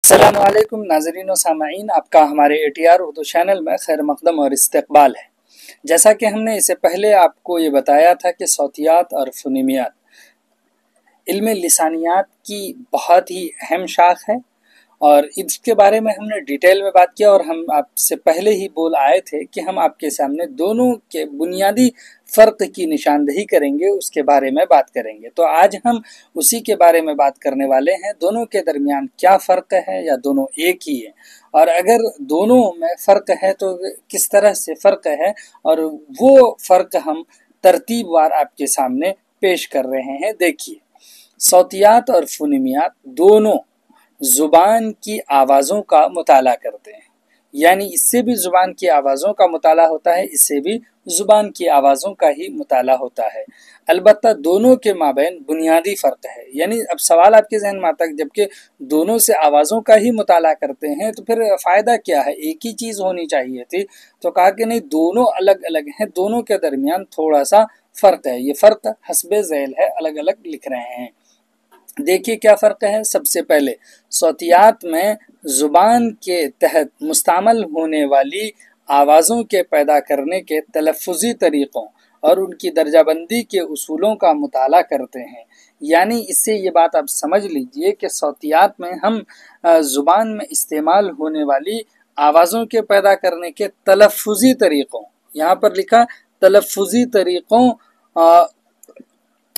अस्सलामुअलैकुम नाज़रीन व सामाईन, आपका हमारे ATR उर्दू चैनल में खैर मकदम और इस्तकबाल है। जैसा कि हमने इससे पहले आपको ये बताया था कि सौतियात और फ़ुनीमियात इल्म लिसानियात की बहुत ही अहम शाख है और इसके बारे में हमने डिटेल में बात किया और हम आपसे पहले ही बोल आए थे कि हम आपके सामने दोनों के बुनियादी फ़र्क की निशानदेही करेंगे, उसके बारे में बात करेंगे। तो आज हम उसी के बारे में बात करने वाले हैं, दोनों के दरमियान क्या फ़र्क है या दोनों एक ही है, और अगर दोनों में फ़र्क है तो किस तरह से फ़र्क है, और वो फ़र्क हम तरतीबवार आपके सामने पेश कर रहे हैं। देखिए, सौतियात और फ़ुनीमियात दोनों ज़ुबान की आवाज़ों का मुताला करते हैं, यानी इससे भी ज़ुबान की आवाज़ों का मुताला होता है, इससे भी ज़ुबान की आवाज़ों का ही मुताला होता है। अलबत्ता दोनों के माबैन बुनियादी फ़र्क है। यानी अब सवाल आपके जहन में आता है, जबकि दोनों से आवाज़ों का ही मुताला करते हैं तो फिर फ़ायदा क्या है, एक ही चीज़ होनी चाहिए थी। तो कहा कि नहीं, दोनों अलग अलग हैं, दोनों के दरमियान थोड़ा सा फ़र्क है। ये फ़र्क हस्बे ज़ैल है, अलग अलग लिख रहे हैं। देखिए क्या फ़र्क है। सबसे पहले सौतियात में ज़ुबान के तहत मुस्तमाल होने वाली आवाज़ों के पैदा करने के तलफ़ुज़ी तरीक़ों और उनकी दर्जाबंदी के उसूलों का मुताला करते हैं। यानी इससे ये बात आप समझ लीजिए कि सौतियात में हम ज़ुबान में इस्तेमाल होने वाली आवाज़ों के पैदा करने के तलफ़ुज़ी तरीक़ों, यहाँ पर लिखा तलफ़ुज़ी तरीक़ों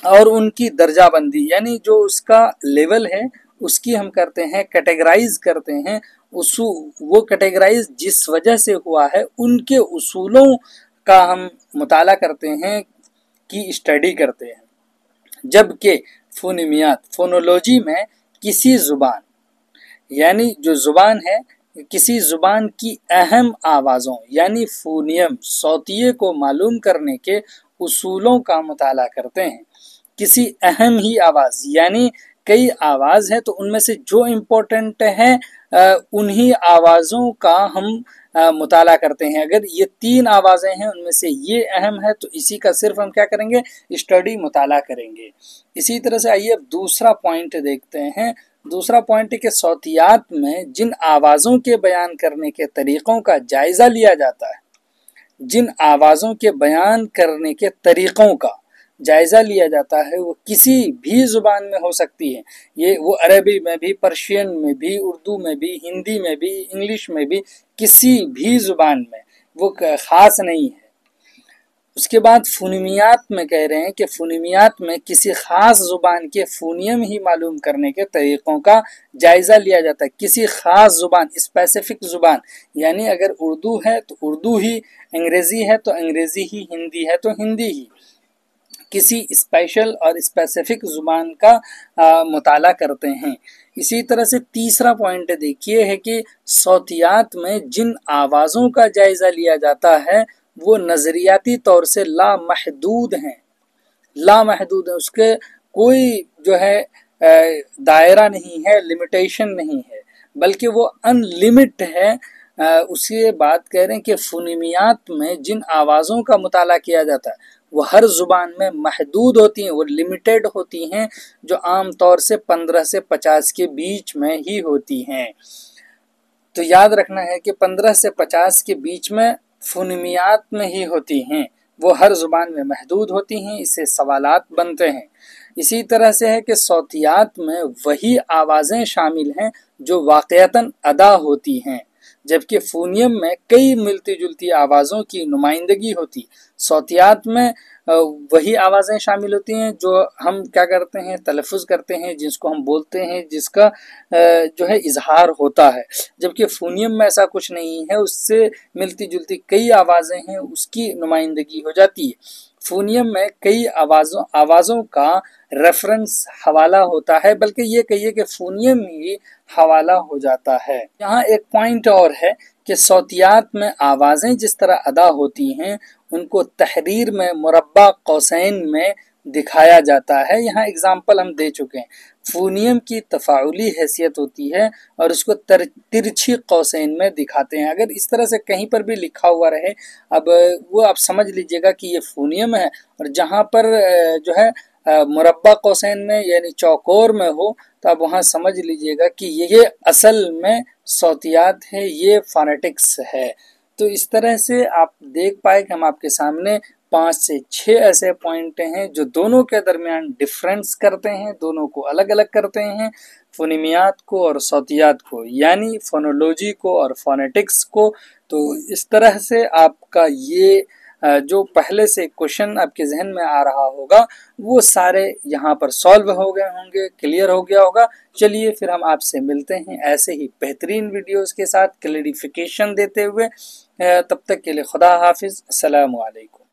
और उनकी दर्जाबंदी, यानी जो उसका लेवल है उसकी हम करते हैं कैटेगराइज करते हैं। वो कैटेगराइज जिस वजह से हुआ है उनके उसूलों का हम मुताला करते हैं, की स्टडी करते हैं। जबकि फ़ोनीमियात फ़ोनोलॉजी में किसी ज़ुबान, यानी जो ज़ुबान है, किसी ज़ुबान की अहम आवाज़ों यानी फ़ोनियम सौतिये को मालूम करने के उसूलों का मुताला करते हैं। किसी अहम ही आवाज़, यानी कई आवाज़ है तो उनमें से जो इम्पोर्टेंट है उन्हीं आवाज़ों का हम मुताला करते हैं। अगर ये 3 आवाज़ें हैं, उनमें से ये अहम है तो इसी का सिर्फ हम क्या करेंगे, स्टडी मुताला करेंगे। इसी तरह से आइए अब दूसरा पॉइंट देखते हैं। दूसरा पॉइंट है कि सौतियात में जिन आवाज़ों के बयान करने के तरीक़ों का जायज़ा लिया जाता है, जिन आवाज़ों के बयान करने के तरीक़ों का जायज़ा लिया जाता है, वो किसी भी ज़ुबान में हो सकती है। ये वो अरबी में भी, पर्शियन में भी, उर्दू में भी, हिंदी में भी, इंग्लिश में भी, किसी भी ज़ुबान में वो ख़ास नहीं है। उसके बाद फ़ोनीमियात में कह रहे हैं कि फ़ोनीमियात में किसी ख़ास ज़ुबान के फ़ोनियम ही मालूम करने के तरीक़ों का जायज़ा लिया जाता है। किसी ख़ास ज़ुबान, स्पेसिफ़िक ज़ुबान, यानी अगर उर्दू है तो उर्दू ही, अंग्रेज़ी है तो अंग्रेज़ी ही, हिंदी है तो हिंदी ही, किसी स्पेशल और स्पेसिफिक ज़ुबान का मुताला करते हैं। इसी तरह से तीसरा पॉइंट देखिए है कि सौतियात में जिन आवाज़ों का जायज़ा लिया जाता है वो नज़रियाती तौर से लामहदूद हैं। लामहदूद है, उसके कोई जो है दायरा नहीं है, लिमिटेशन नहीं है, बल्कि वो अनलिमिट है। उसके बाद कह रहे हैं कि फ़ोनीमियात में जिन आवाज़ों का मुताला किया जाता है वो हर ज़ुबान में महदूद होती हैं, वो लिमिटेड होती हैं, जो आम तौर से 15 से 50 के बीच में ही होती हैं। तो याद रखना है कि 15 से 50 के बीच में फ़ोनीमियात में ही होती हैं, वो हर ज़ुबान में महदूद होती हैं, इससे सवालात बनते हैं। इसी तरह से है कि सौतियात में वही आवाज़ें शामिल हैं जो वाक़यतन अदा होती हैं, जबकि फ़ोनियम में कई मिलती जुलती आवाज़ों की नुमाइंदगी होती। सौतियात में वही आवाज़ें शामिल होती हैं जो हम क्या करते हैं, तलफ़ुज़ करते हैं, जिसको हम बोलते हैं, जिसका जो है इजहार होता है। जबकि फ़ोनियम में ऐसा कुछ नहीं है, उससे मिलती जुलती कई आवाज़ें हैं, उसकी नुमाइंदगी हो जाती है। फ़ोनियम में कई आवाज़ों का रेफरेंस हवाला होता है, बल्कि ये कहिए कि फ़ोनियम ही हवाला हो जाता है। यहाँ एक पॉइंट और है कि सौतियात में आवाज़ें जिस तरह अदा होती हैं उनको तहरीर में मुरब्बा कौसैन में दिखाया जाता है। यहाँ एग्जाम्पल हम दे चुके हैं। फ़ोनियम की तफ़ाउली हैसियत होती है और उसको तिरछी कौसैन में दिखाते हैं। अगर इस तरह से कहीं पर भी लिखा हुआ रहे, अब वो आप समझ लीजिएगा कि ये फ़ोनियम है, और जहाँ पर जो है मुरब्बा कौसैन में यानी चौकोर में हो, तो आप वहाँ समझ लीजिएगा कि ये असल में सौतियात है, ये फोनेटिक्स है। तो इस तरह से आप देख पाए कि हम आपके सामने 5 से 6 ऐसे पॉइंट हैं जो दोनों के दरमियान डिफरेंस करते हैं, दोनों को अलग अलग करते हैं, फोनीमियात को और सौतियात को, यानी फोनोलॉजी को और फोनेटिक्स को। तो इस तरह से आपका ये जो पहले से क्वेश्चन आपके जहन में आ रहा होगा वो सारे यहाँ पर सॉल्व हो गए होंगे, क्लियर हो गया होगा। चलिए फिर हम आपसे मिलते हैं ऐसे ही बेहतरीन वीडियोस के साथ क्लैरिफिकेशन देते हुए। तब तक के लिए खुदा हाफिज़, अस्सलामु अलैकुम।